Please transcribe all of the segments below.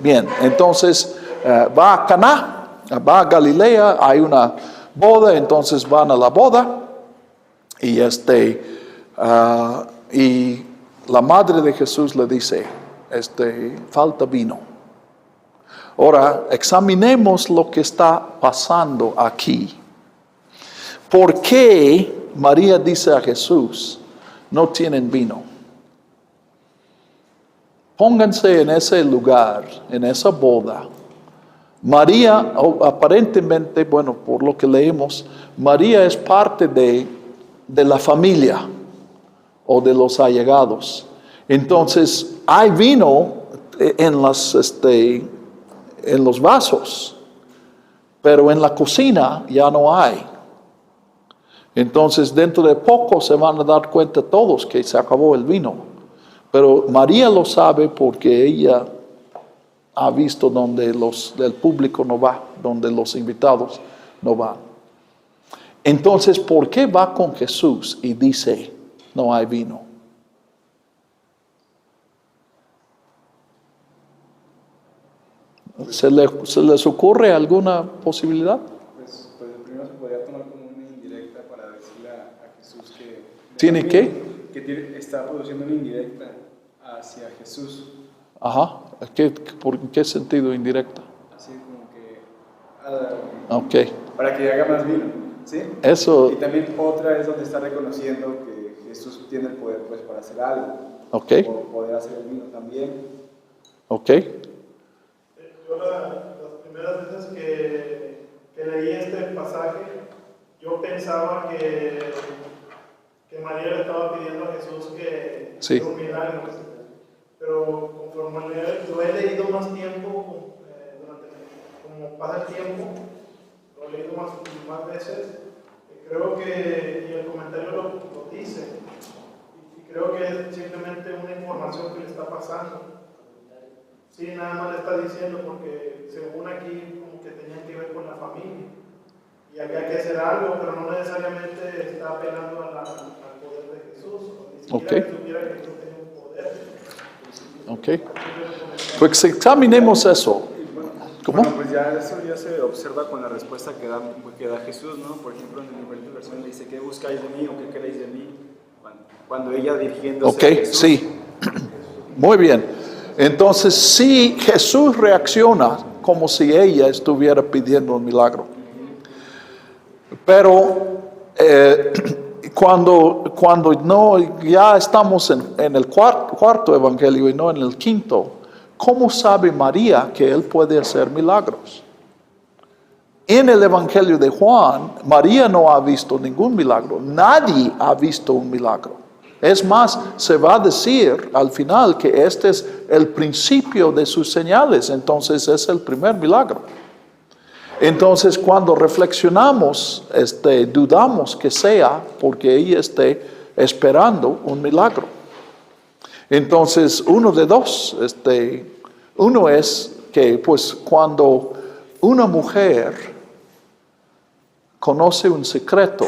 Bien, entonces va a Caná, va a Galilea, hay una boda, entonces van a la boda y y la madre de Jesús le dice, falta vino. Ahora, examinemos lo que está pasando aquí. ¿Por qué María dice a Jesús, no tienen vino? Pónganse en ese lugar, en esa boda. María, aparentemente, bueno, por lo que leemos, María es parte de la familia o de los allegados. Entonces, hay vino en los vasos, pero en la cocina ya no hay. Entonces, dentro de poco se van a dar cuenta todos que se acabó el vino. Pero María lo sabe porque ella ha visto donde el público no va, donde los invitados no van. Entonces, ¿por qué va con Jesús y dice, no hay vino? ¿Se les ocurre alguna posibilidad? Pues primero se podría tomar como una indirecta para decirle a Jesús que... ¿Tiene qué? Que está produciendo una indirecta hacia Jesús. Ajá. ¿En qué sentido indirecta? Así como que... Ok. Para que haga más vino, ¿sí? Eso... Y también otra es donde está reconociendo que Jesús tiene el poder pues para hacer algo. Ok. O poder hacer el vino también. Ok. Yo las primeras veces que leí este pasaje, yo pensaba que María le estaba pidiendo a Jesús que hiciera un milagro. Pero conforme lo he leído más tiempo, como pasa el tiempo, lo he leído más veces, creo que, y el comentario lo dice, y creo que es simplemente una información que le está pasando. Sí, nada más le está diciendo porque según aquí como que tenían que ver con la familia y había que hacer algo, pero no necesariamente está apelando al poder de Jesús, ni siquiera que supiera que Jesús tenía un poder. Ok. Pues examinemos eso. ¿Cómo? Bueno, pues ya eso ya se observa con la respuesta que da Jesús, ¿no? Por ejemplo, en el nivel versión le dice, ¿qué buscáis de mí o qué queréis de mí? Cuando ella dirigiéndose a Jesús. Sí. Muy bien. Entonces, sí, Jesús reacciona como si ella estuviera pidiendo un milagro. Pero cuando no, ya estamos en el cuarto evangelio y no en el quinto, ¿cómo sabe María que Él puede hacer milagros? En el evangelio de Juan, María no ha visto ningún milagro. Nadie ha visto un milagro. Es más, se va a decir al final que este es el principio de sus señales, entonces es el primer milagro. Entonces, cuando reflexionamos, dudamos que sea porque ella esté esperando un milagro. Entonces, uno de dos, uno es que, pues, cuando una mujer conoce un secreto,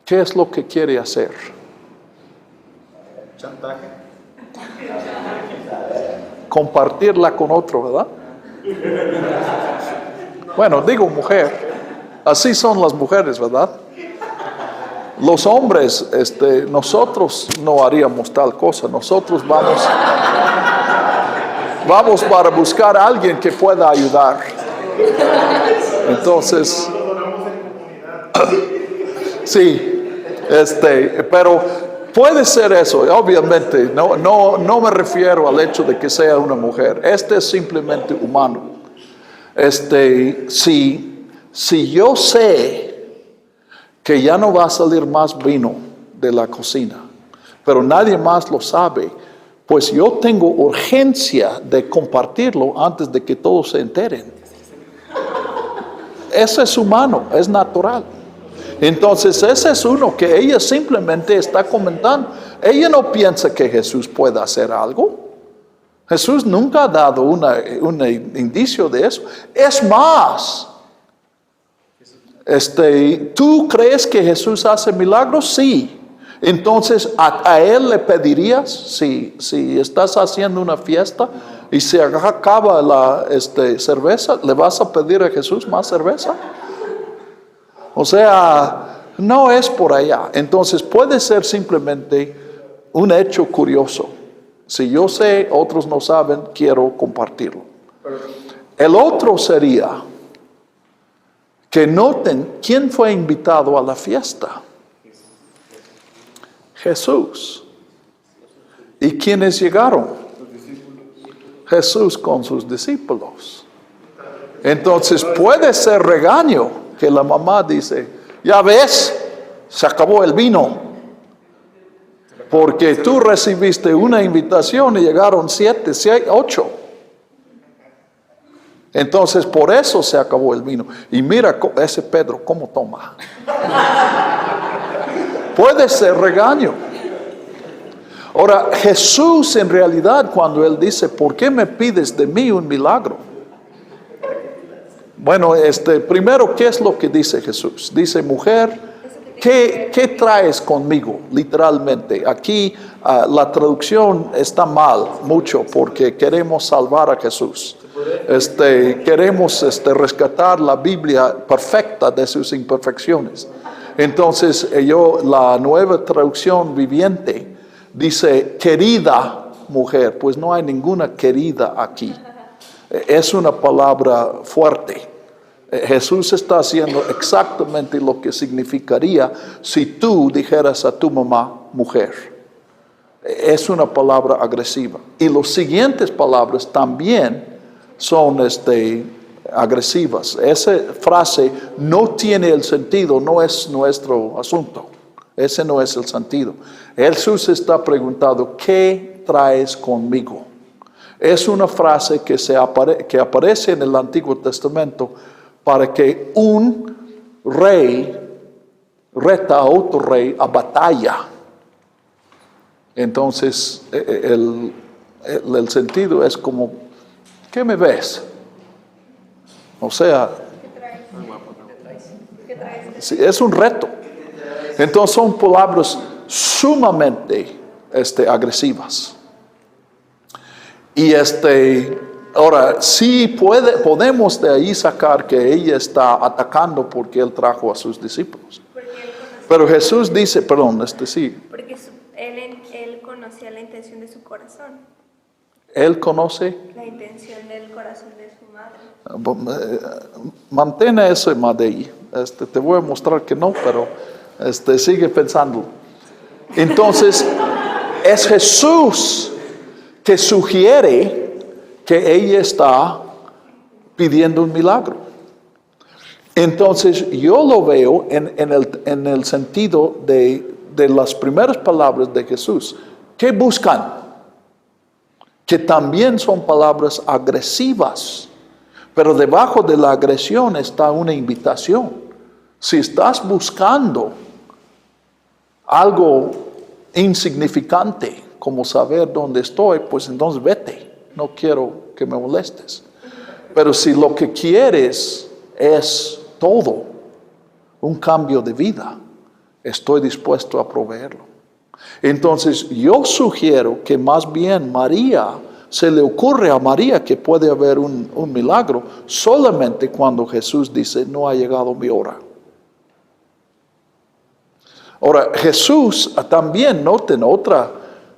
¿qué es lo que quiere hacer? Chantaje. Compartirla con otro, ¿verdad? Bueno, digo mujer. Así son las mujeres, ¿verdad? Los hombres, nosotros no haríamos tal cosa. Nosotros vamos para buscar a alguien que pueda ayudar. Entonces, sí, pero puede ser eso, obviamente, no me refiero al hecho de que sea una mujer. Es simplemente humano. Si yo sé que ya no va a salir más vino de la cocina, pero nadie más lo sabe, pues yo tengo urgencia de compartirlo antes de que todos se enteren. Eso es humano, es natural. Entonces ese es uno que ella simplemente está comentando. Ella no piensa que Jesús pueda hacer algo. Jesús nunca ha dado un indicio de eso. Es más, ¿tú crees que Jesús hace milagros? Sí. Entonces a él le pedirías, si estás haciendo una fiesta y se acaba la cerveza, ¿le vas a pedir a Jesús más cerveza? O sea, no es por allá. Entonces puede ser simplemente un hecho curioso. Si yo sé, otros no saben, quiero compartirlo. El otro sería que noten quién fue invitado a la fiesta. Jesús. ¿Y quiénes llegaron? Jesús con sus discípulos. Entonces puede ser regaño que la mamá dice, ya ves, se acabó el vino. Porque tú recibiste una invitación y llegaron 7, 8. Entonces por eso se acabó el vino. Y mira ese Pedro, cómo toma. Puede ser regaño. Ahora, Jesús en realidad cuando Él dice, ¿por qué me pides de mí un milagro? Bueno, primero, ¿qué es lo que dice Jesús? Dice, mujer, ¿qué traes conmigo? Literalmente. Aquí la traducción está mal mucho porque queremos salvar a Jesús. Queremos rescatar la Biblia perfecta de sus imperfecciones. Entonces, la nueva traducción viviente dice, querida mujer. Pues no hay ninguna querida aquí. Es una palabra fuerte. Jesús está haciendo exactamente lo que significaría si tú dijeras a tu mamá, mujer. Es una palabra agresiva. Y las siguientes palabras también son agresivas. Esa frase no tiene el sentido, no es nuestro asunto. Ese no es el sentido. Jesús está preguntando, ¿qué traes conmigo? Es una frase que aparece en el Antiguo Testamento para que un rey reta a otro rey a batalla. Entonces, el sentido es como, ¿qué me ves? O sea, sí, es un reto. Entonces son palabras sumamente agresivas. Y ahora sí podemos de ahí sacar que ella está atacando porque Él trajo a sus discípulos. Pero Jesús dice, perdón, sí. Porque él conocía la intención de su corazón. Él conoce La intención del corazón de su madre. Mantén eso más de ahí. Te voy a mostrar que no, pero sigue pensando. Entonces, es Jesús que sugiere que ella está pidiendo un milagro. Entonces, yo lo veo en el sentido de las primeras palabras de Jesús. ¿Qué buscan? Que también son palabras agresivas. Pero debajo de la agresión está una invitación. Si estás buscando algo insignificante, como saber dónde estoy, pues entonces vete. No quiero que me molestes. Pero si lo que quieres es todo, un cambio de vida, estoy dispuesto a proveerlo. Entonces yo sugiero que más bien se le ocurre a María que puede haber un milagro solamente cuando Jesús dice, no ha llegado mi hora. Ahora, Jesús también, noten otra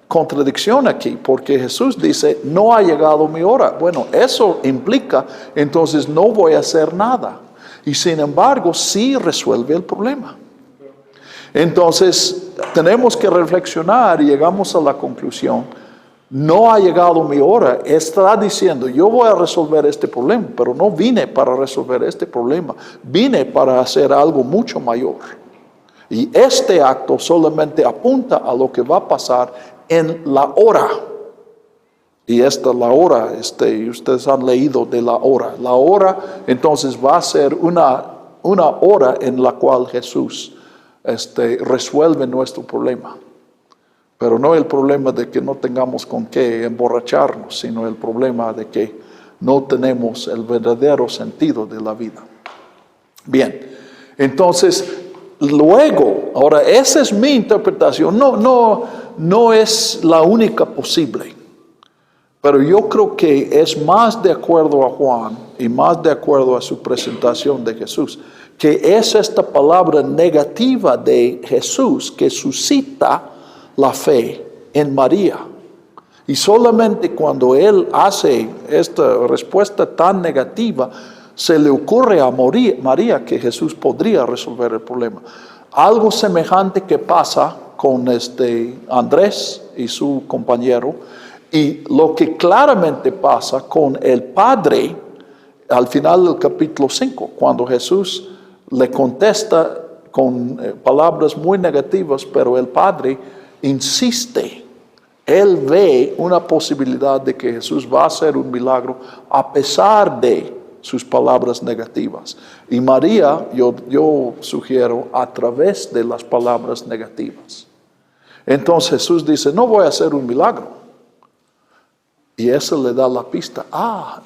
contradicción aquí, porque Jesús dice, no ha llegado mi hora. Bueno, eso implica, entonces no voy a hacer nada. Y sin embargo, sí resuelve el problema. Entonces, tenemos que reflexionar y llegamos a la conclusión, no ha llegado mi hora. Está diciendo, yo voy a resolver este problema, pero no vine para resolver este problema. Vine para hacer algo mucho mayor. Y este acto solamente apunta a lo que va a pasar en la hora. Y la hora, ustedes han leído de la hora. La hora, entonces, va a ser una hora en la cual Jesús resuelve nuestro problema. Pero no el problema de que no tengamos con qué emborracharnos, sino el problema de que no tenemos el verdadero sentido de la vida. Bien, entonces, luego, ahora esa es mi interpretación, no es la única posible. Pero yo creo que es más de acuerdo a Juan y más de acuerdo a su presentación de Jesús, que es esta palabra negativa de Jesús que suscita la fe en María. Y solamente cuando él hace esta respuesta tan negativa, se le ocurre a María que Jesús podría resolver el problema. Algo semejante que pasa con Andrés y su compañero, y lo que claramente pasa con el Padre al final del capítulo 5, cuando Jesús le contesta con palabras muy negativas, pero el Padre insiste. Él ve una posibilidad de que Jesús va a hacer un milagro a pesar de sus palabras negativas. Y María, yo sugiero, a través de las palabras negativas. Entonces Jesús dice, no voy a hacer un milagro. Y eso le da la pista.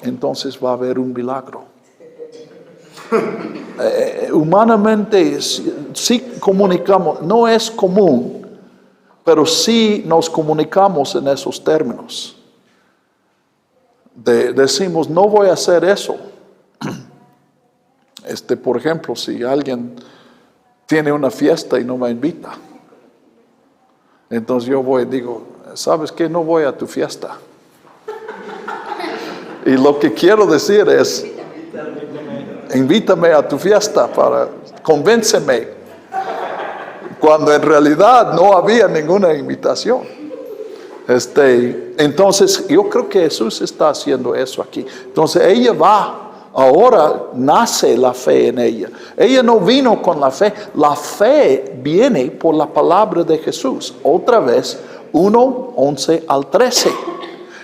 Entonces va a haber un milagro. Humanamente sí comunicamos, no es común, pero sí nos comunicamos en esos términos. Decimos, no voy a hacer eso. Por ejemplo, si alguien tiene una fiesta y no me invita, entonces yo digo, ¿sabes qué? No voy a tu fiesta. Y lo que quiero decir es, invítame a tu fiesta, convénceme, cuando en realidad no había ninguna invitación. Entonces yo creo que Jesús está haciendo eso aquí. Entonces ella va, ahora nace la fe en ella. Ella no vino con la fe viene por la palabra de Jesús. Otra vez, 1:11 al 13.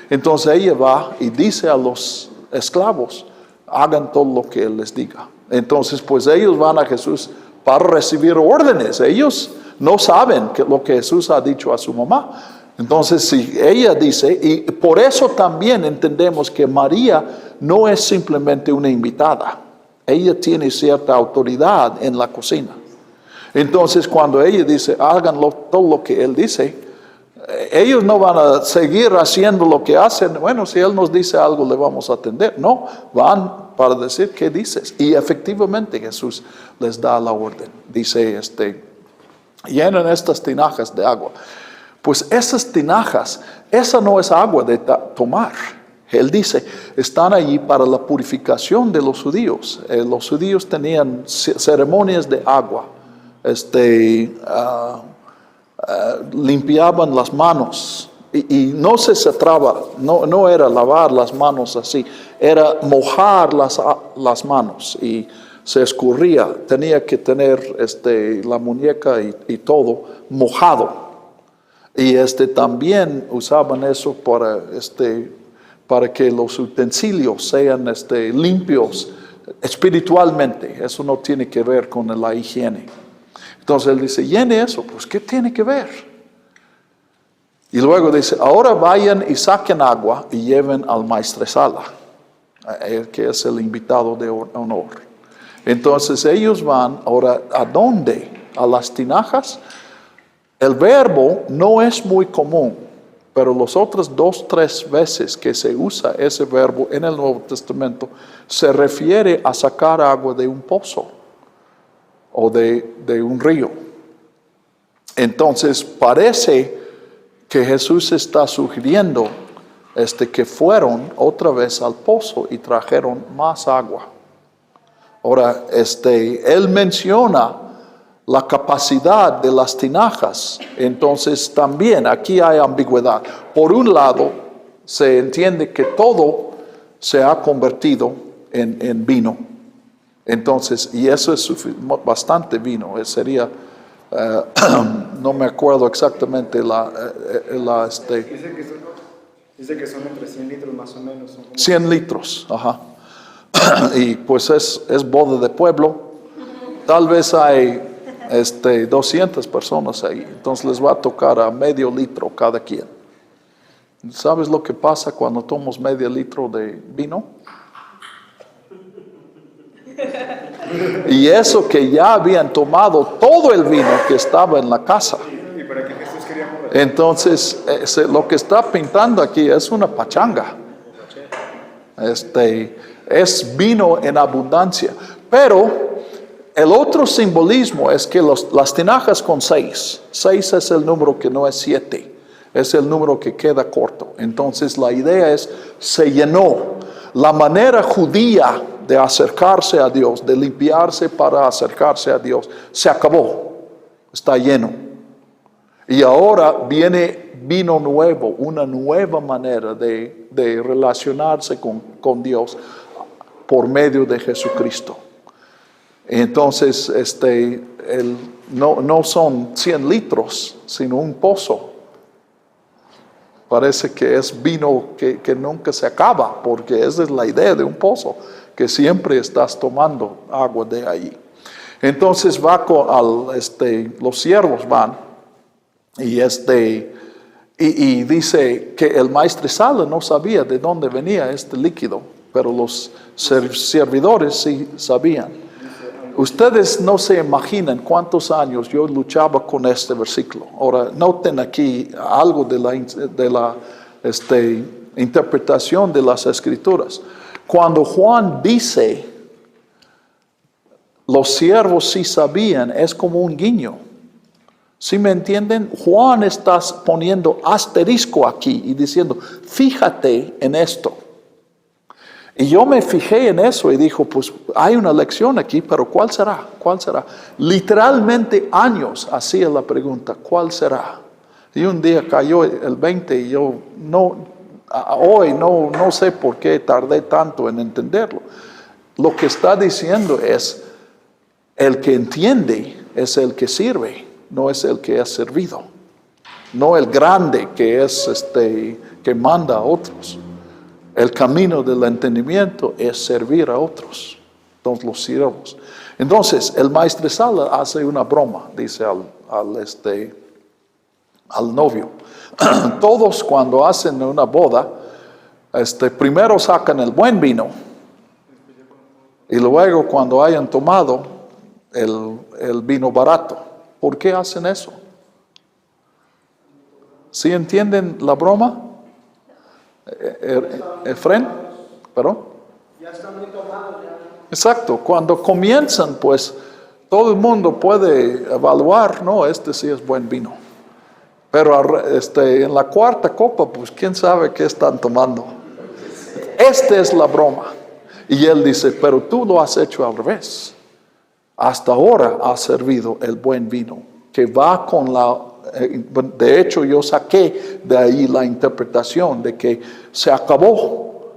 Entonces ella va y dice a los esclavos, hagan todo lo que Él les diga. Entonces pues ellos van a Jesús para recibir órdenes. Ellos no saben lo que Jesús ha dicho a su mamá. Entonces si ella dice, y por eso también entendemos que María no es simplemente una invitada. Ella tiene cierta autoridad en la cocina. Entonces cuando ella dice, háganlo todo lo que Él dice, ellos no van a seguir haciendo lo que hacen. Bueno, si Él nos dice algo, le vamos a atender. No, van para decir, ¿qué dices? Y efectivamente Jesús les da la orden. Dice, llenen estas tinajas de agua. Pues esas tinajas, esa no es agua de tomar. Él dice, están allí para la purificación de los judíos. Los judíos tenían ceremonias de agua. Limpiaban las manos y no se centraba, no era lavar las manos así, era mojar las manos y se escurría, tenía que tener la muñeca y todo mojado. Y también usaban eso para que los utensilios sean limpios espiritualmente. Eso no tiene que ver con la higiene. Entonces Él dice, llene eso. Pues ¿qué tiene que ver? Y luego dice, ahora vayan y saquen agua y lleven al maestresala, que es el invitado de honor. Entonces ellos van, ahora, ¿a dónde? A las tinajas. El verbo no es muy común, pero las otras 2-3 veces que se usa ese verbo en el Nuevo Testamento, se refiere a sacar agua de un pozo o de un río. Entonces parece que Jesús está sugiriendo que fueron otra vez al pozo y trajeron más agua. Ahora, Él menciona la capacidad de las tinajas. Entonces también aquí hay ambigüedad. Por un lado, se entiende que todo se ha convertido en vino. Entonces, y eso es bastante vino. Sería, no me acuerdo exactamente Dice que son entre 100 litros más o menos. Son como 100 litros, ajá. Y pues es boda de pueblo. Tal vez hay 200 personas ahí. Entonces les va a tocar a medio litro cada quien. ¿Sabes lo que pasa cuando tomas medio litro de vino? Y eso que ya habían tomado todo el vino que estaba en la casa. ¿Y para qué Jesús quería Entonces, lo que está pintando aquí es una pachanga. Es vino en abundancia. Pero el otro simbolismo es que las tinajas con 6. 6 es el número que no es 7. Es el número que queda corto. Entonces la idea es, se llenó. La manera judía de acercarse a Dios, de limpiarse para acercarse a Dios, se acabó. Está lleno. Y ahora viene vino nuevo, una nueva manera de relacionarse con Dios por medio de Jesucristo. Entonces, no son 100 litros, sino un pozo. Parece que es vino que nunca se acaba, porque esa es la idea de un pozo, que siempre estás tomando agua de ahí. Entonces los siervos van y dice que el maestresala no sabía de dónde venía este líquido, pero los servidores sí sabían. Ustedes no se imaginan cuántos años yo luchaba con este versículo. Ahora, noten aquí algo de la interpretación de las Escrituras. Cuando Juan dice, los siervos sí sabían, es como un guiño. ¿Sí me entienden? Juan está poniendo asterisco aquí y diciendo, fíjate en esto. Y yo me fijé en eso y dijo, pues hay una lección aquí, pero ¿cuál será? ¿Cuál será? Literalmente años hacía la pregunta, ¿cuál será? Y un día cayó el 20 y yo hoy no sé por qué tardé tanto en entenderlo. Lo que está diciendo es, el que entiende es el que sirve, no es el que es servido. No el grande que es que manda a otros. El camino del entendimiento es servir a otros, todos los siervos. Entonces, el maestresala hace una broma, dice al novio. Todos cuando hacen una boda, primero sacan el buen vino y luego cuando hayan tomado el vino barato. ¿Por qué hacen eso? ¿Sí entienden la broma? Efren, ¿perdón? Ya están muy tomados ya. Exacto, cuando comienzan, pues todo el mundo puede evaluar, no, sí es buen vino. Pero en la cuarta copa, pues quién sabe qué están tomando. Esta es la broma. Y él dice, pero tú lo has hecho al revés. Hasta ahora has servido el buen vino, que va con de hecho, yo saqué de ahí la interpretación de que se acabó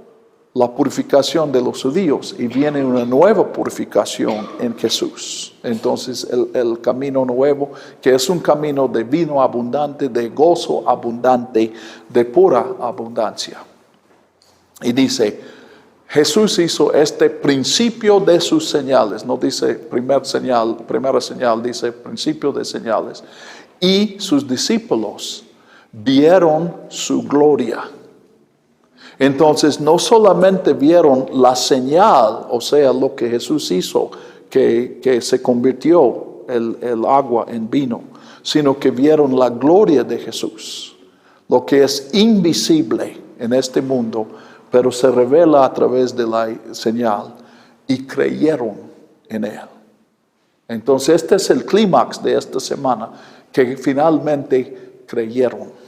la purificación de los judíos y viene una nueva purificación en Jesús. Entonces, el camino nuevo, que es un camino de vino abundante, de gozo abundante, de pura abundancia. Y dice, Jesús hizo este principio de sus señales. No dice primera señal, dice principio de señales. Y sus discípulos vieron su gloria. Entonces, no solamente vieron la señal, o sea, lo que Jesús hizo, que se convirtió el agua en vino, sino que vieron la gloria de Jesús, lo que es invisible en este mundo, pero se revela a través de la señal, y creyeron en él. Entonces, este es el clímax de esta semana, que finalmente creyeron.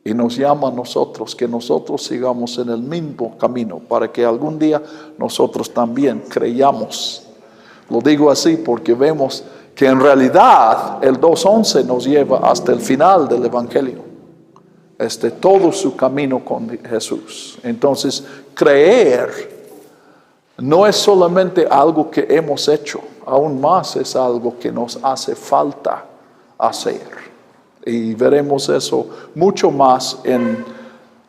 Y nos llama a nosotros, que nosotros sigamos en el mismo camino, para que algún día nosotros también creyamos. Lo digo así porque vemos que en realidad el 2:11 nos lleva hasta el final del Evangelio. Todo su camino con Jesús. Entonces, creer no es solamente algo que hemos hecho, aún más es algo que nos hace falta hacer. Y veremos eso mucho más en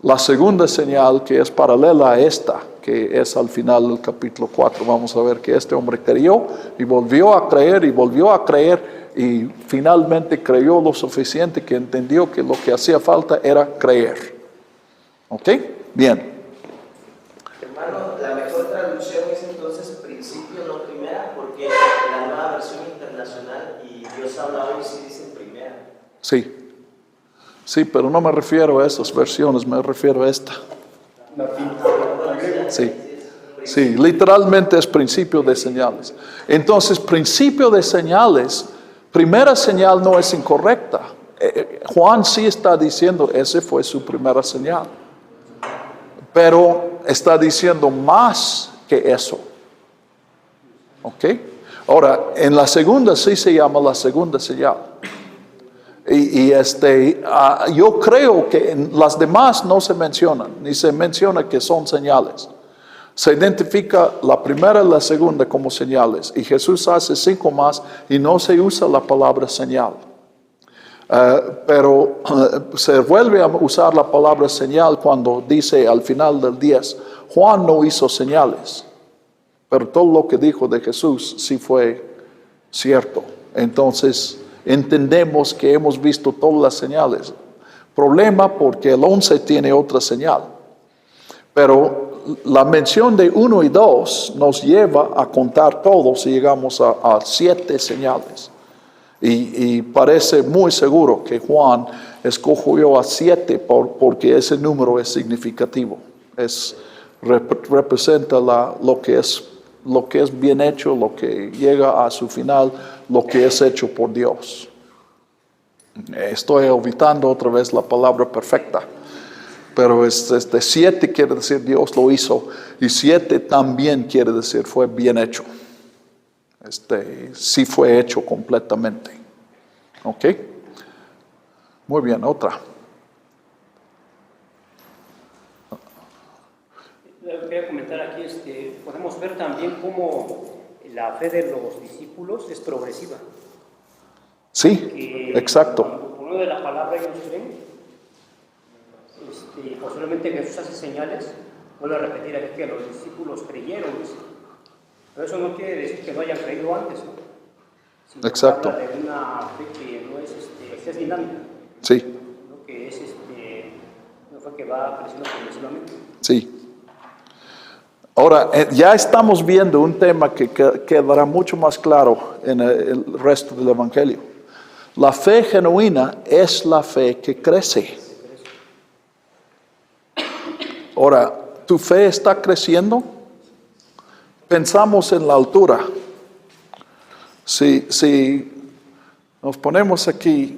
la segunda señal, que es paralela a esta, que es al final del capítulo 4. Vamos a ver que este hombre creyó y volvió a creer y volvió a creer, y finalmente creyó lo suficiente que entendió que lo que hacía falta era creer. ¿Ok? Bien. Hermano, la mejor traducción es entonces principio, no primera, porque la nueva versión internacional y Dios habla hoy sí dice primera. Sí. Sí, pero no me refiero a esas versiones, me refiero a esta. Sí, sí, literalmente es principio de señales. Entonces, principio de señales, primera señal no es incorrecta. Juan sí está diciendo, ese fue su primera señal. Pero está diciendo más que eso. ¿Ok? Ahora, en la segunda sí se llama la segunda señal. Yo creo que en las demás no se mencionan, ni se menciona que son señales. Se identifica la primera y la segunda como señales. Y Jesús hace 5 más y no se usa la palabra señal. Pero se vuelve a usar la palabra señal cuando dice al final del 10, Juan no hizo señales. Pero todo lo que dijo de Jesús sí fue cierto. Entonces entendemos que hemos visto todas las señales. Problema porque el 11 tiene otra señal. Pero la mención de 1 y 2 nos lleva a contar todos y llegamos a 7 señales. Y parece muy seguro que Juan escogió a 7 porque ese número es significativo. Representa lo que es bien hecho, lo que llega a su final, lo que es hecho por Dios. Estoy evitando otra vez la palabra perfecta, pero 7 quiere decir Dios lo hizo, y 7 también quiere decir fue bien hecho. Sí fue hecho completamente. ¿Ok? Muy bien, otra. Voy a comentar aquí, podemos ver también cómo la fe de los discípulos es progresiva. Sí, exacto. Por medio de la palabra ellos creen, posiblemente Jesús hace señales, vuelvo a repetir aquí que los discípulos creyeron, dice. Pero eso no quiere decir que no hayan creído antes, ¿no? Sino Exacto. habla de una fe que no es dinámica. Sí. ¿No? Que es no fue que va creciendo progresivamente. Sí. Ahora, ya estamos viendo un tema que quedará mucho más claro en el resto del Evangelio. La fe genuina es la fe que crece. Ahora, ¿tu fe está creciendo? Pensamos en la altura. Si nos ponemos aquí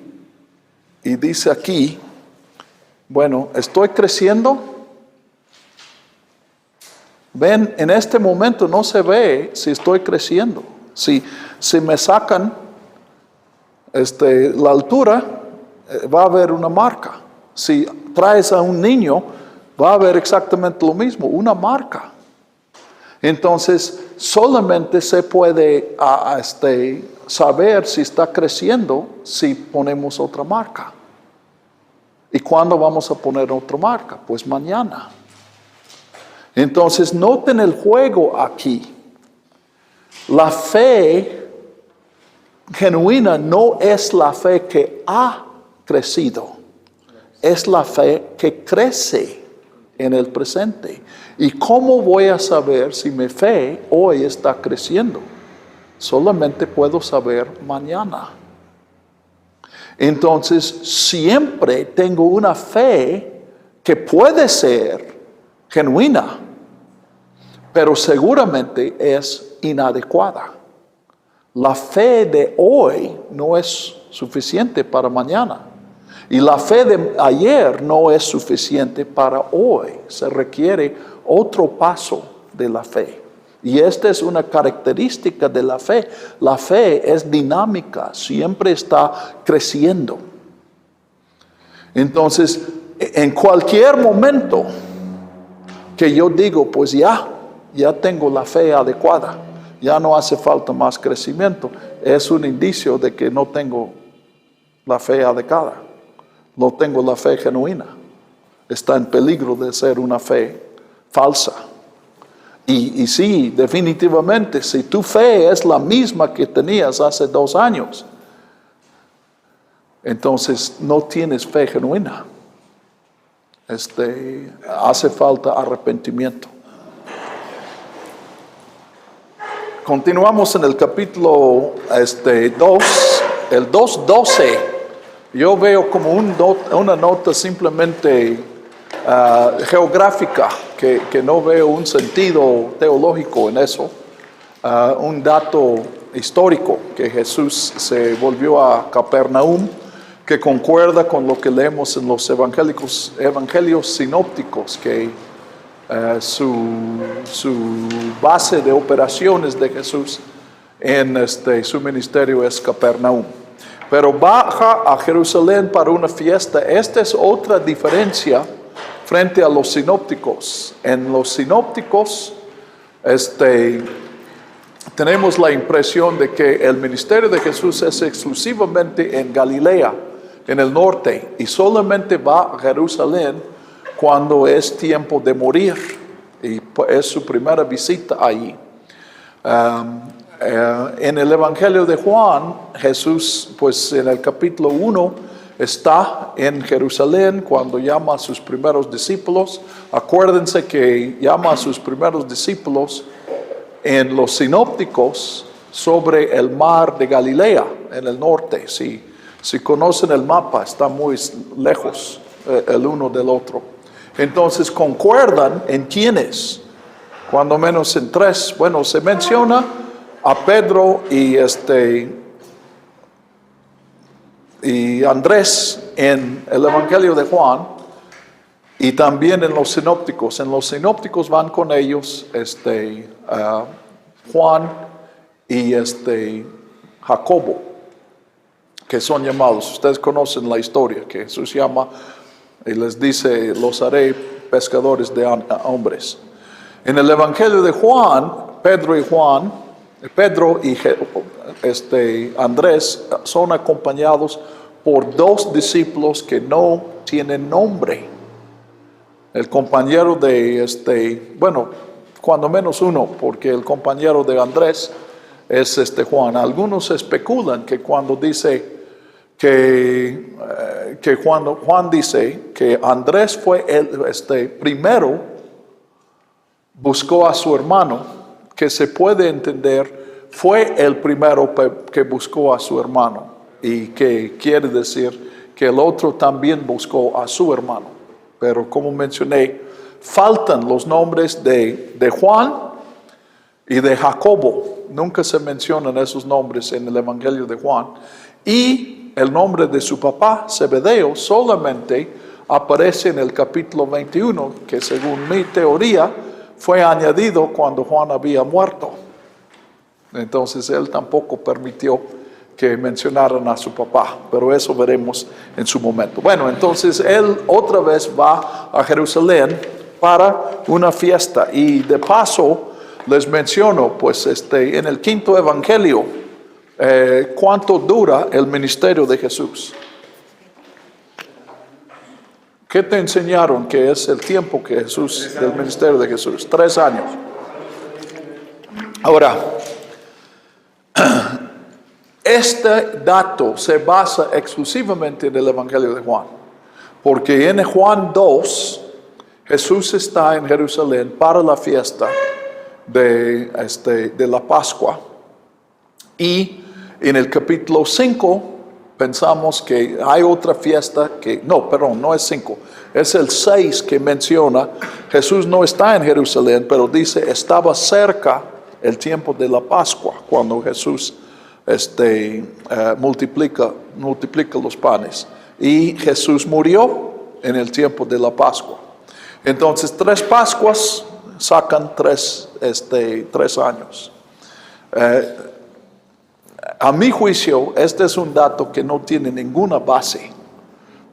y dice aquí, bueno, ¿estoy creciendo? Ven, en este momento no se ve si estoy creciendo. Si me sacan la altura, va a haber una marca. Si traes a un niño, va a haber exactamente lo mismo, una marca. Entonces, solamente se puede saber si está creciendo si ponemos otra marca. ¿Y cuándo vamos a poner otra marca? Pues mañana. Entonces, noten el juego aquí. La fe genuina no es la fe que ha crecido, es la fe que crece en el presente. ¿Y cómo voy a saber si mi fe hoy está creciendo? Solamente puedo saber mañana. Entonces, siempre tengo una fe que puede ser genuina, pero seguramente es inadecuada. La fe de hoy no es suficiente para mañana. Y la fe de ayer no es suficiente para hoy. Se requiere otro paso de la fe. Y esta es una característica de la fe. La fe es dinámica, siempre está creciendo. Entonces, en cualquier momento que yo digo, pues ya tengo la fe adecuada, ya no hace falta más crecimiento, es un indicio de que no tengo la fe adecuada, no tengo la fe genuina, está en peligro de ser una fe falsa. Y sí, definitivamente, si tu fe es la misma que tenías hace 2 años, entonces no tienes fe genuina. Hace falta arrepentimiento. Continuamos en el capítulo 2, el 2:12. Yo veo como una nota simplemente geográfica, que no veo un sentido teológico en eso. Un dato histórico, que Jesús se volvió a Capernaum, que concuerda con lo que leemos en los evangelios sinópticos, que su base de operaciones de Jesús en su ministerio es Capernaum. Pero baja a Jerusalén para una fiesta. Esta es otra diferencia frente a los sinópticos. En los sinópticos, tenemos la impresión de que el ministerio de Jesús es exclusivamente en Galilea, en el norte, y solamente va a Jerusalén cuando es tiempo de morir, y es su primera visita allí. En el Evangelio de Juan, Jesús, pues en el capítulo 1, está en Jerusalén cuando llama a sus primeros discípulos. Acuérdense que llama a sus primeros discípulos en los sinópticos sobre el mar de Galilea, en el norte. Si conocen el mapa, está muy lejos el uno del otro. Entonces concuerdan en quiénes, cuando menos en tres. Bueno, se menciona a Pedro y Andrés en el Evangelio de Juan, y también en los sinópticos. En los sinópticos van con ellos Juan y Jacobo, que son llamados. Ustedes conocen la historia, que Jesús llama y les dice: los haré pescadores de hombres. En el Evangelio de Juan, Pedro y Andrés son acompañados por dos discípulos que no tienen nombre. El compañero de cuando menos uno, porque el compañero de Andrés es Juan. Algunos especulan que cuando dice que cuando Juan dice que Andrés fue el primero, buscó a su hermano, que se puede entender, fue el primero que buscó a su hermano, y que quiere decir que el otro también buscó a su hermano. Pero como mencioné, faltan los nombres de Juan y de Jacobo. Nunca se mencionan esos nombres en el Evangelio de Juan. Y el nombre de su papá, Zebedeo, solamente aparece en el capítulo 21, que según mi teoría fue añadido cuando Juan había muerto. Entonces él tampoco permitió que mencionaran a su papá, pero eso veremos en su momento. Bueno, entonces él otra vez va a Jerusalén para una fiesta, y de paso les menciono, pues en el quinto evangelio, cuánto dura el ministerio de Jesús. ¿Qué te enseñaron que es el tiempo que del ministerio de Jesús? 3 años. Ahora, este dato se basa exclusivamente en el Evangelio de Juan, porque en Juan 2, Jesús está en Jerusalén para la fiesta de la Pascua, y en el capítulo 5 pensamos que hay otra fiesta no es 5, es el 6 que menciona, Jesús no está en Jerusalén, pero dice, estaba cerca el tiempo de la Pascua, cuando Jesús multiplica los panes, y Jesús murió en el tiempo de la Pascua. Entonces 3 Pascuas sacan 3 años. A mi juicio, este es un dato que no tiene ninguna base,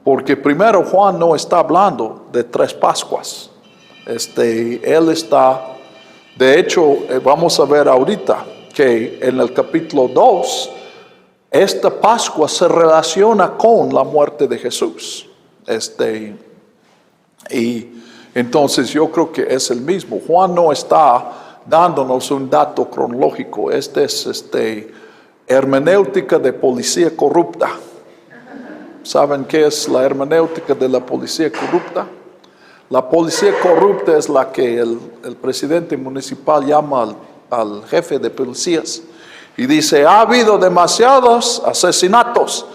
porque primero Juan no está hablando de 3 Pascuas. Él está, de hecho, vamos a ver ahorita que en el capítulo 2, esta Pascua se relaciona con la muerte de Jesús. Y entonces yo creo que es el mismo. Juan no está dándonos un dato cronológico. Es hermenéutica de policía corrupta. ¿Saben qué es la hermenéutica de la policía corrupta? La policía corrupta es la que el presidente municipal llama al jefe de policías y dice: ha habido demasiados asesinatos,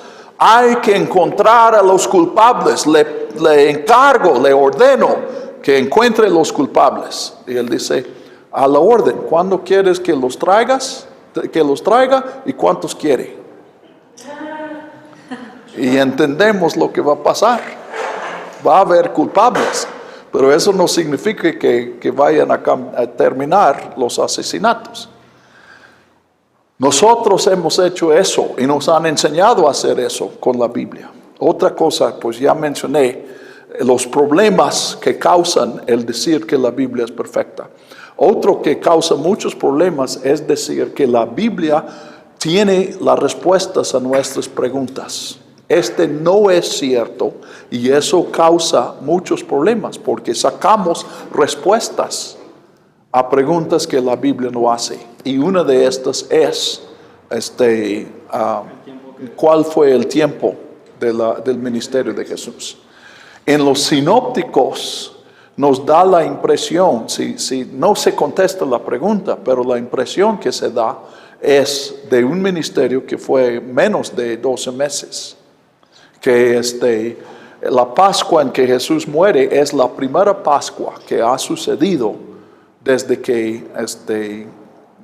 hay que encontrar a los culpables, le encargo, le ordeno que encuentre los culpables. Y él dice, a la orden, ¿cuándo quieres que los traiga y cuántos quiere? Y entendemos lo que va a pasar. Va a haber culpables, pero eso no significa que vayan a terminar los asesinatos. Nosotros hemos hecho eso y nos han enseñado a hacer eso con la Biblia. Otra cosa, pues ya mencioné los problemas que causan el decir que la Biblia es perfecta. Otro que causa muchos problemas es decir que la Biblia tiene las respuestas a nuestras preguntas. No es cierto y eso causa muchos problemas porque sacamos respuestas a preguntas que la Biblia no hace. Y una de estas es, ¿cuál fue el tiempo del ministerio de Jesús? En los sinópticos nos da la impresión, si no se contesta la pregunta, pero la impresión que se da es de un ministerio que fue menos de 12 meses. Que la Pascua en que Jesús muere es la primera Pascua que ha sucedido desde que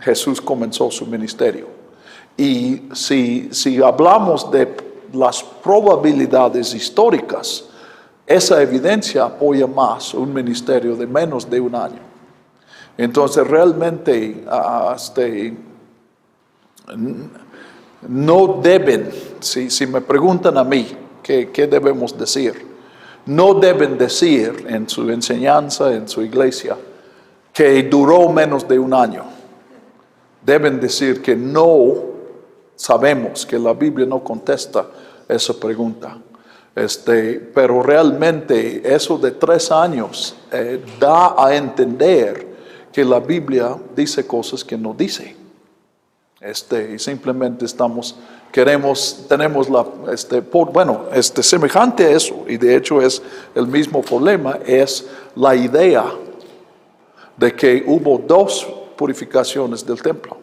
Jesús comenzó su ministerio. Y si hablamos de las probabilidades históricas, esa evidencia apoya más un ministerio de menos de un año. Entonces realmente no deben, si me preguntan a mí qué debemos decir, no deben decir en su enseñanza, en su iglesia, que duró menos de un año. Deben decir que no sabemos, que la Biblia no contesta esa pregunta. Pero realmente eso de 3 años da a entender que la Biblia dice cosas que no dice. Y simplemente semejante a eso, y de hecho es el mismo problema, es la idea de que hubo 2 purificaciones del templo.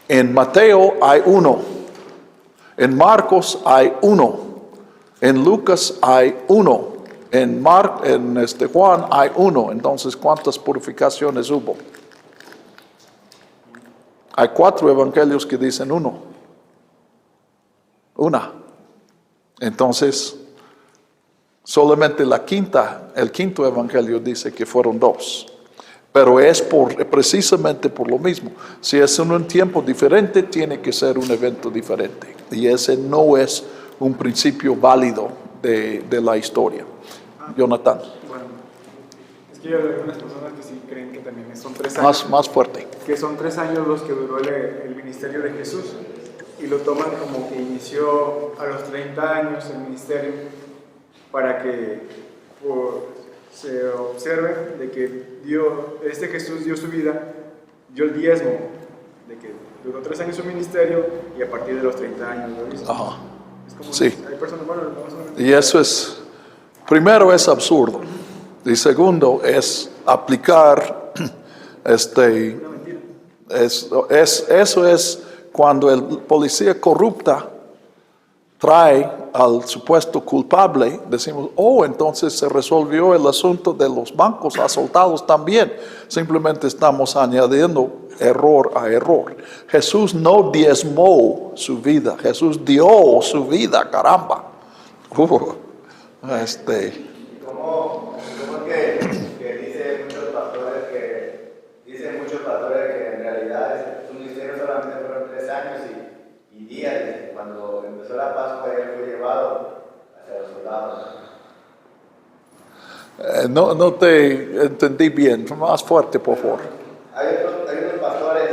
En Mateo hay 1, en Marcos hay 1, en Lucas hay 1, en Juan hay 1. Entonces, ¿cuántas purificaciones hubo? Hay 4 evangelios que dicen 1. Una. Entonces, solamente el quinto evangelio dice que fueron 2. Pero es precisamente por lo mismo. Si es en un tiempo diferente, tiene que ser un evento diferente. Y ese no es un principio válido de la historia. Jonathan. Bueno, es que hay algunas personas que sí creen que también son 3 años. Más fuerte. Que son 3 años los que duró el ministerio de Jesús. Y lo toman como que inició a los 30 años el ministerio para que se observe de que Jesús dio su vida, dio el diezmo, de que duró 3 años su ministerio y a partir de los 30 años lo hizo. Ajá. Es como Sí. Hay personas, bueno, Y eso primero es absurdo. Y segundo es aplicar, eso es cuando el policía corrupta trae al supuesto culpable, decimos, entonces se resolvió el asunto de los bancos asaltados también. Simplemente estamos añadiendo error a error. Jesús no diezmó su vida, Jesús dio su vida, caramba. ¿Cómo que dicen muchos pastores que en realidad su ministerio solamente fueron 3 años y días? Cuando empezó la Pascua, él fue llevado hacia los soldados. No te entendí bien, más fuerte por favor. Hay unos pastores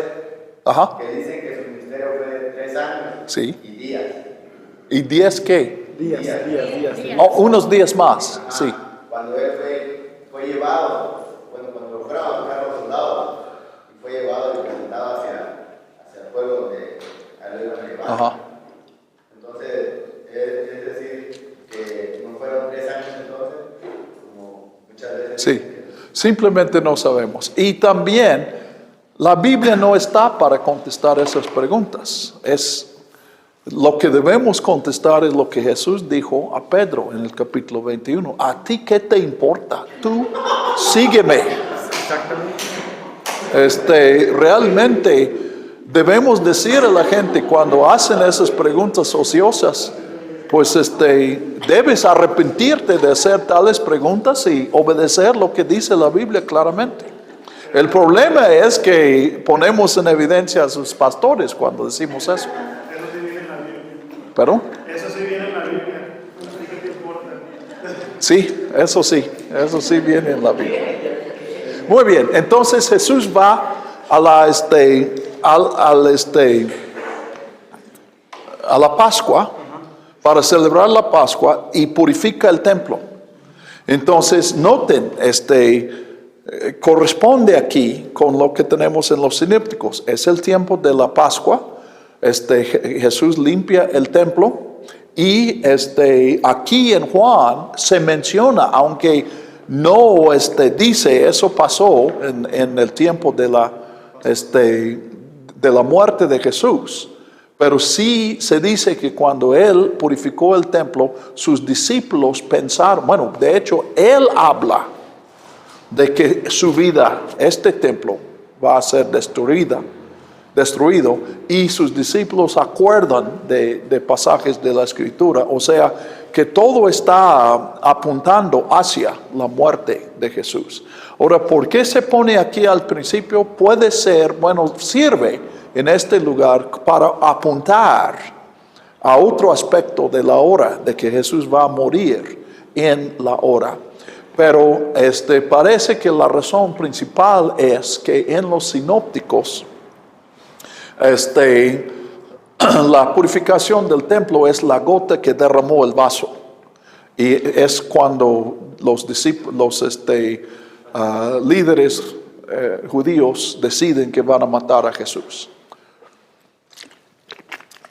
Ajá. que dicen que su ministerio fue de 3 años Sí. y días. ¿Y 10 qué? días. Unos días más, sí. Cuando él fue llevado, cuando lo fueron a buscar los soldados, y fue llevado y presentado hacia el pueblo donde a él lo iban a llevar. Ajá. Entonces, es decir, que no fueron 3 años entonces, como muchas veces. Sí, simplemente no sabemos. Y también la Biblia no está para contestar esas preguntas. Lo que debemos contestar es lo que Jesús dijo a Pedro en el capítulo 21. ¿A ti qué te importa? Tú sígueme. Realmente debemos decir a la gente cuando hacen esas preguntas ociosas, pues debes arrepentirte de hacer tales preguntas y obedecer lo que dice la Biblia claramente. El problema es que ponemos en evidencia a sus pastores cuando decimos eso. Eso sí viene en la Biblia. ¿Perdón? Eso sí viene en la Biblia. Así que te importa. Sí, eso sí viene en la Biblia. Muy bien, entonces Jesús va a la Pascua para celebrar la Pascua y purifica el templo. Entonces, noten, corresponde aquí con lo que tenemos en los sinópticos. Es el tiempo de la Pascua. Jesús limpia el templo y aquí en Juan se menciona, aunque no dice eso pasó en el tiempo de la muerte de Jesús, pero sí se dice que cuando él purificó el templo, sus discípulos pensaron, bueno, de hecho él habla de que su vida, este templo, va a ser destruido, y sus discípulos acuerdan de pasajes de la Escritura, o sea, que todo está apuntando hacia la muerte de Jesús. Ahora, ¿por qué se pone aquí al principio? Puede ser, bueno, sirve en este lugar para apuntar a otro aspecto de la hora, de que Jesús va a morir en la hora. Pero parece que la razón principal es que en los sinópticos la purificación del templo es la gota que derramó el vaso, y es cuando los discípulos, líderes judíos deciden que van a matar a Jesús.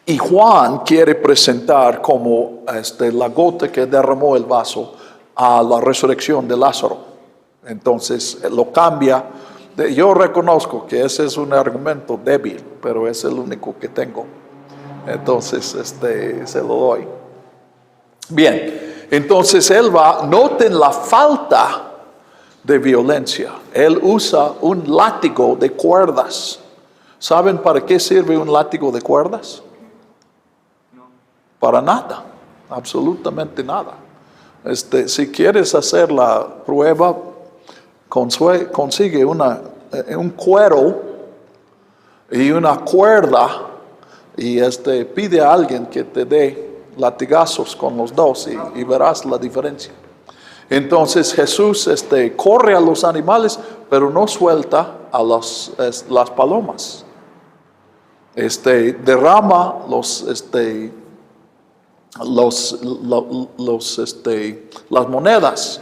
Y Juan quiere presentar como la gota que derramó el vaso a la resurrección de Lázaro. Entonces lo cambia. Yo reconozco que ese es un argumento débil, pero es el único que tengo. Entonces se lo doy. Bien, entonces él va, noten la falta de violencia. Él usa un látigo de cuerdas. ¿Saben para qué sirve un látigo de cuerdas? Para nada, absolutamente nada. Si quieres hacer la prueba, consigue un cuero y una cuerda y pide a alguien que te dé latigazos con los dos y verás la diferencia. Entonces Jesús corre a los animales, pero no suelta a las palomas. Derrama las monedas,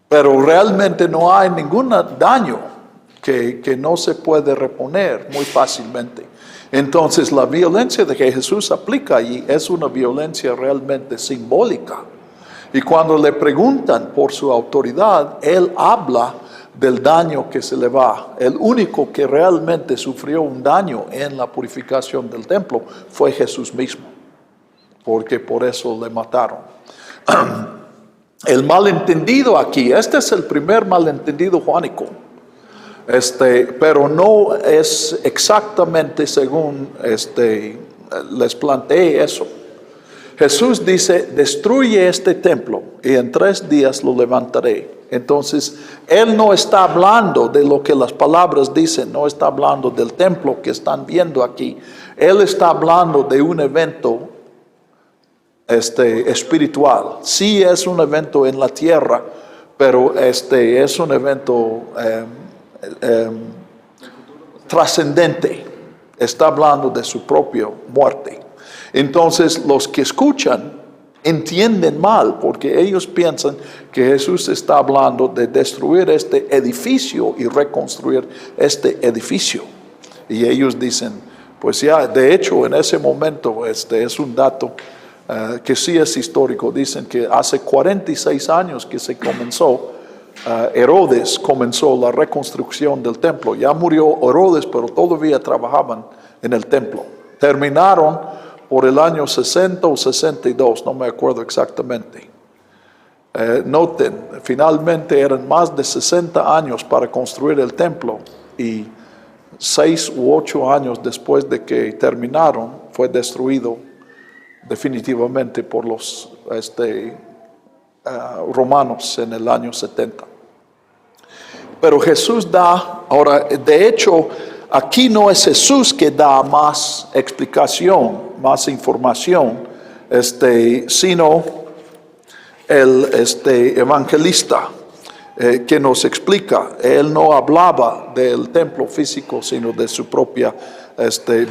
pero realmente no hay ningún daño que no se puede reponer muy fácilmente. Entonces la violencia de que Jesús aplica allí es una violencia realmente simbólica. Y cuando le preguntan por su autoridad, él habla del daño que se le va. El único que realmente sufrió un daño en la purificación del templo fue Jesús mismo, porque por eso le mataron. El malentendido aquí, este es el primer malentendido juánico, pero no es exactamente según les planteé eso. Jesús dice, destruye este templo y en 3 días lo levantaré. Entonces, él no está hablando de lo que las palabras dicen, no está hablando del templo que están viendo aquí. Él está hablando de un evento espiritual. Sí es un evento en la tierra, pero es un evento trascendente. Está hablando de su propia muerte. Entonces los que escuchan entienden mal, porque ellos piensan que Jesús está hablando de destruir este edificio y reconstruir este edificio. Y ellos dicen, pues ya, de hecho en ese momento es un dato que sí es histórico. Dicen que hace 46 años que se comenzó, Herodes comenzó la reconstrucción del templo. Ya murió Herodes, pero todavía trabajaban en el templo. Terminaron por el año 60 o 62, no me acuerdo exactamente. Noten, finalmente eran más de 60 años para construir el templo y 6 u 8 años después de que terminaron fue destruido definitivamente por los romanos en el año 70. Pero Jesús da, ahora de hecho aquí no es Jesús que da más explicación, más información, sino el evangelista que nos explica. Él no hablaba del templo físico, sino de su propia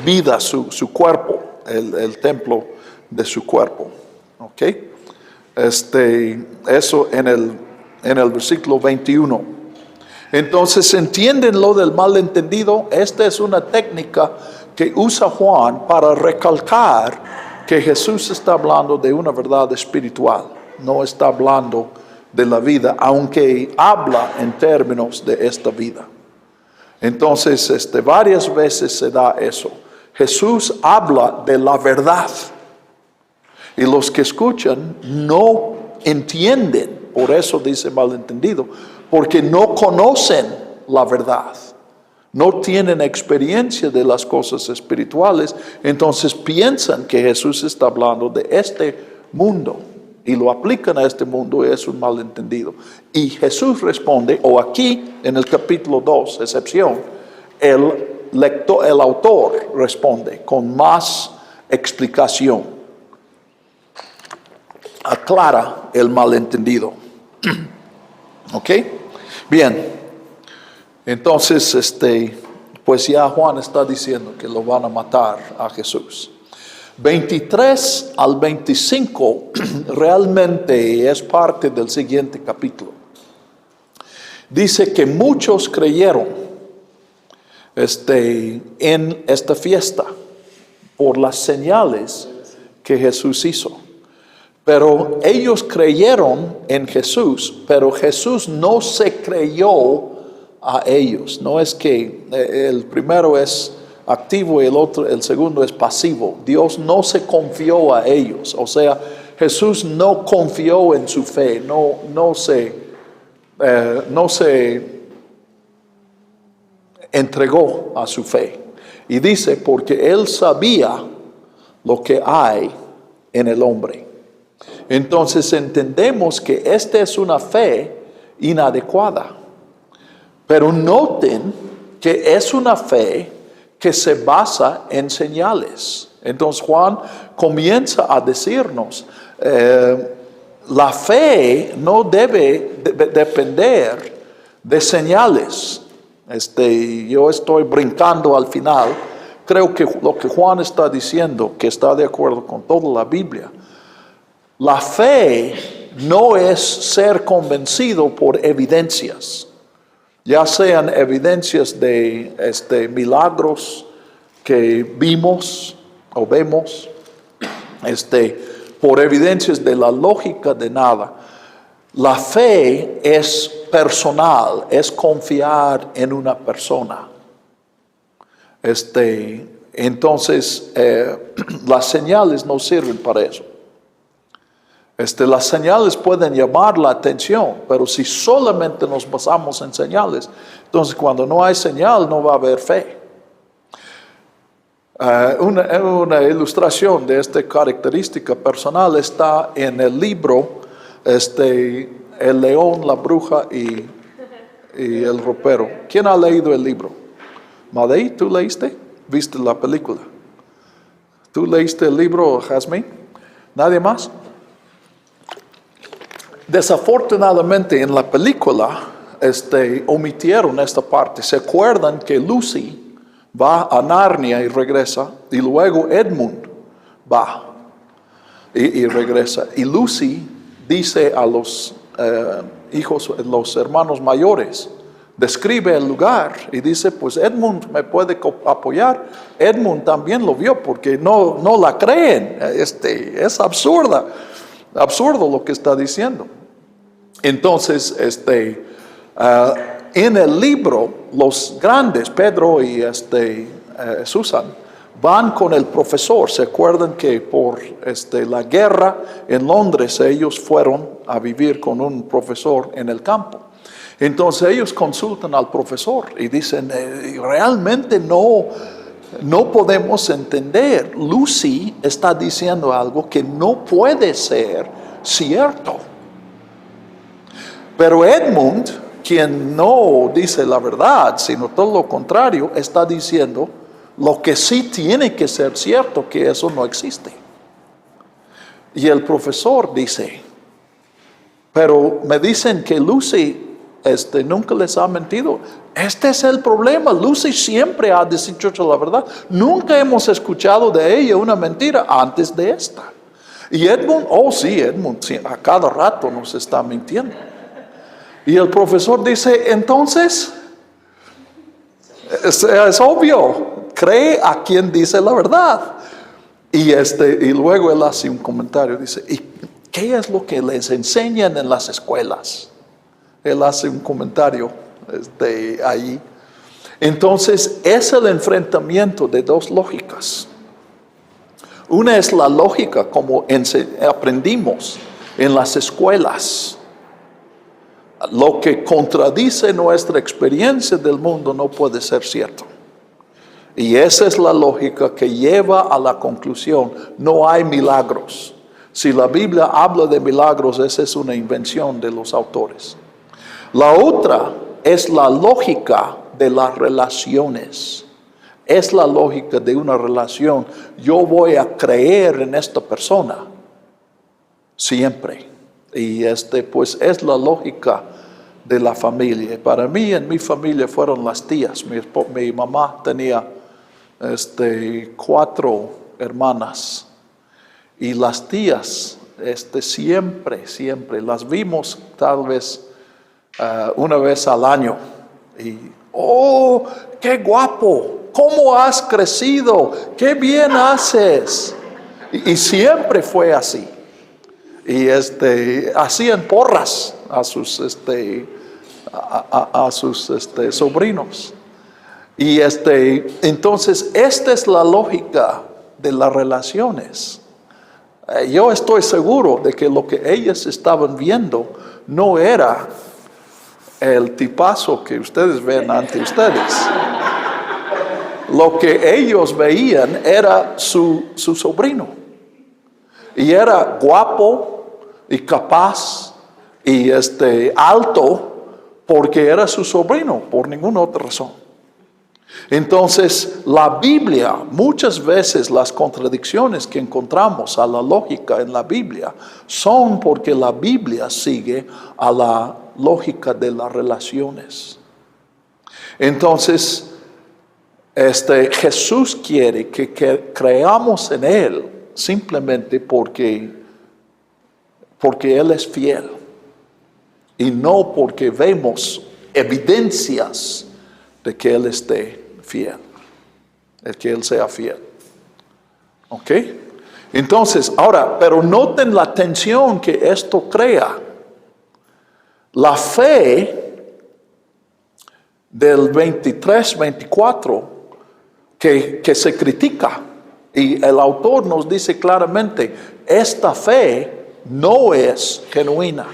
vida, su cuerpo, el templo de su cuerpo. ¿Ok? Eso en el versículo 21. Entonces, ¿entienden lo del malentendido? Esta es una técnica que usa Juan para recalcar que Jesús está hablando de una verdad espiritual. No está hablando de la vida, aunque habla en términos de esta vida. Entonces, varias veces se da eso. Jesús habla de la verdad. Y los que escuchan no entienden, por eso dice malentendido, porque no conocen la verdad. No tienen experiencia de las cosas espirituales, entonces piensan que Jesús está hablando de este mundo. Y lo aplican a este mundo y es un malentendido. Y Jesús responde, o aquí en el capítulo 2, excepción, el autor responde con más explicación. Aclara el malentendido. ¿Ok? Bien. Entonces, pues ya Juan está diciendo que lo van a matar a Jesús. 23 al 25 realmente es parte del siguiente capítulo. Dice que muchos creyeron en esta fiesta por las señales que Jesús hizo. Pero ellos creyeron en Jesús, pero Jesús no se creyó a ellos. No es que el primero es activo y el segundo es pasivo. Dios no se confió a ellos. O sea, Jesús no confió en su fe, no se entregó a su fe. Y dice, porque Él sabía lo que hay en el hombre. Entonces entendemos que esta es una fe inadecuada. Pero noten que es una fe que se basa en señales. Entonces Juan comienza a decirnos, la fe no debe depender de señales. Yo estoy brincando al final. Creo que lo que Juan está diciendo, que está de acuerdo con toda la Biblia, la fe no es ser convencido por evidencias. Ya sean evidencias de milagros que vimos o vemos, por evidencias de la lógica de nada. La fe es personal, es confiar en una persona. Entonces, las señales no sirven para eso. Las señales pueden llamar la atención, pero si solamente nos basamos en señales, entonces cuando no hay señal no va a haber fe. Una ilustración de esta característica personal está en el libro El león, la bruja y el ropero. ¿Quién ha leído el libro? Madei, ¿tú leíste? ¿Viste la película? ¿Tú leíste el libro, Jazmín? ¿Nadie más? Desafortunadamente en la película omitieron esta parte. ¿Se acuerdan que Lucy va a Narnia y regresa? Y luego Edmund va y regresa. Y Lucy dice a los los hermanos mayores, describe el lugar y dice, pues Edmund me puede apoyar. Edmund también lo vio porque no la creen. Es absurdo lo que está diciendo. Entonces, en el libro, los grandes, Pedro y Susan, Van con el profesor. ¿Se acuerdan que por la guerra en Londres ellos fueron a vivir con un profesor en el campo? Entonces ellos consultan al profesor y dicen, realmente no podemos entender. Lucy está diciendo algo que no puede ser cierto. Pero Edmund, quien no dice la verdad, sino todo lo contrario, está diciendo lo que sí tiene que ser cierto, que eso no existe. Y el profesor dice, pero me dicen que Lucy nunca les ha mentido. Este es el problema. Lucy siempre ha dicho la verdad. Nunca hemos escuchado de ella una mentira antes de esta. Y Edmund, Edmund a cada rato nos está mintiendo. Y el profesor dice, entonces, es obvio, cree a quien dice la verdad. Y luego él hace un comentario, dice, ¿y qué es lo que les enseñan en las escuelas? Él hace un comentario ahí. Entonces, es el enfrentamiento de dos lógicas. Una es la lógica como aprendimos en las escuelas. Lo que contradice nuestra experiencia del mundo no puede ser cierto. Y esa es la lógica que lleva a la conclusión, no hay milagros. Si la Biblia habla de milagros, esa es una invención de los autores. La otra es la lógica de las relaciones. Es la lógica de una relación. Yo voy a creer en esta persona siempre. Y pues es la lógica de la familia. Para mí, en mi familia fueron las tías. Mi mamá tenía 4 hermanas. Y las tías, siempre las vimos tal vez una vez al año. Y, ¡oh, qué guapo! ¿Cómo has crecido? ¡Qué bien haces! Y siempre fue así. Y hacían porras a sus sobrinos. Y entonces esta es la lógica de las relaciones. Yo estoy seguro de que lo que ellas estaban viendo no era el tipazo que ustedes ven ante ustedes. Lo que ellos veían era su sobrino. Y era guapo y capaz y alto porque era su sobrino, por ninguna otra razón. Entonces, la Biblia, muchas veces las contradicciones que encontramos a la lógica en la Biblia son porque la Biblia sigue a la lógica de las relaciones. Entonces, Jesús quiere que creamos en Él simplemente porque Él es fiel y no porque vemos evidencias de que Él esté fiel, de que Él sea fiel. ¿Ok? Entonces, ahora, pero noten la tensión que esto crea. La fe del 23-24 que se critica. Y el autor nos dice claramente, esta fe no es genuina,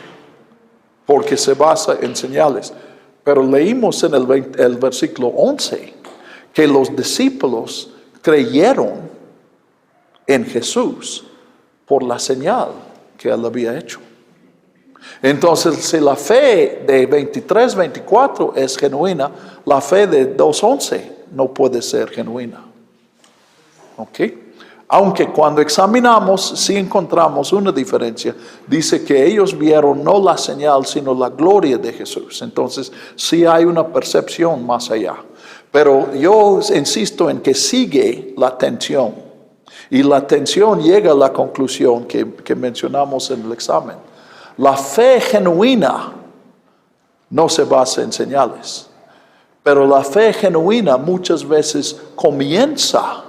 porque se basa en señales. Pero leímos en el versículo 11, que los discípulos creyeron en Jesús por la señal que Él había hecho. Entonces, si la fe de 23-24 es genuina, la fe de 2:11 no puede ser genuina. ¿Ok? Aunque cuando examinamos, sí encontramos una diferencia. Dice que ellos vieron no la señal, sino la gloria de Jesús. Entonces, sí hay una percepción más allá. Pero yo insisto en que sigue la tensión. Y la tensión llega a la conclusión que mencionamos en el examen. La fe genuina no se basa en señales. Pero la fe genuina muchas veces comienza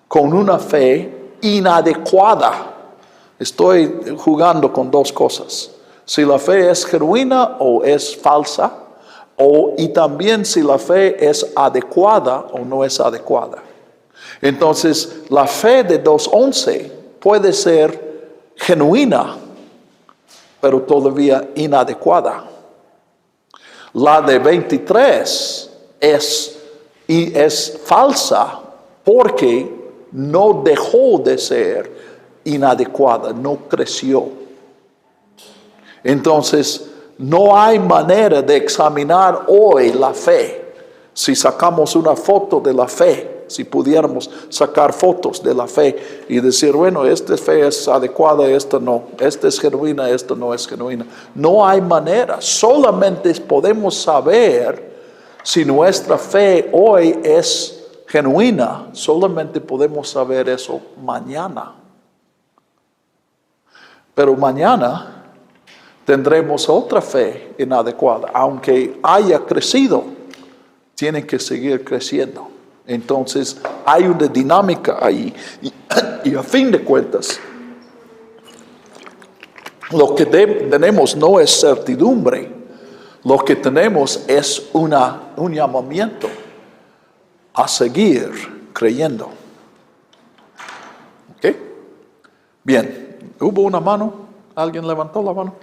con una fe inadecuada. Estoy jugando con dos cosas. Si la fe es genuina o es falsa, y también si la fe es adecuada o no es adecuada. Entonces, la fe de 2:11 puede ser genuina, pero todavía inadecuada. La de 23 es falsa porque no dejó de ser inadecuada, no creció. Entonces, no hay manera de examinar hoy la fe. Si sacamos una foto de la fe, si pudiéramos sacar fotos de la fe y decir, bueno, esta fe es adecuada, esta no, esta es genuina, esta no es genuina. No hay manera, solamente podemos saber si nuestra fe hoy es genuina, solamente podemos saber eso mañana. Pero mañana tendremos otra fe inadecuada, aunque haya crecido, tiene que seguir creciendo. Entonces hay una dinámica ahí y a fin de cuentas lo que tenemos no es certidumbre, lo que tenemos es un llamamiento a seguir creyendo. ¿Ok? Bien, ¿hubo una mano? ¿Alguien levantó la mano?